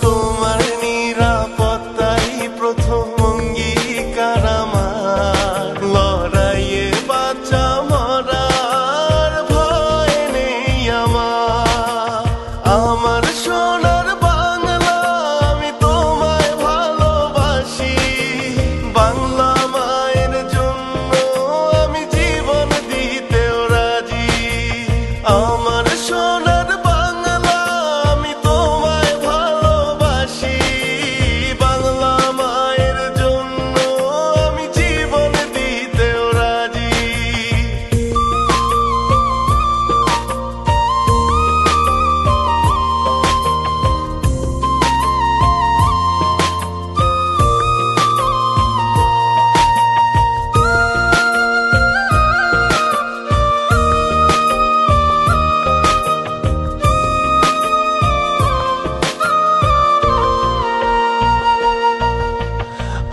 তোমার নিরাপত্তাই প্রথম অঙ্গীকার আমার। লড়াইয়ে বাঁচা মরার ভয় নেই আমার। আমার সোনার বাংলা আমি তোমায় ভালোবাসি। বাংলা মায়ের জন্য আমি জীবন দিতেও রাজি। আমার সোনার বাংলা আমি তোমায় ভালোবাসি। বাংলা মায়ের জন্য আমি জীবন দিতেও রাজি।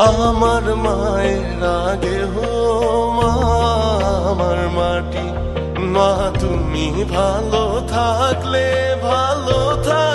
আমার মায়ের আগে হো মা আমার মাটি। মা তুমি ভালো থাকলে ভালো থাক।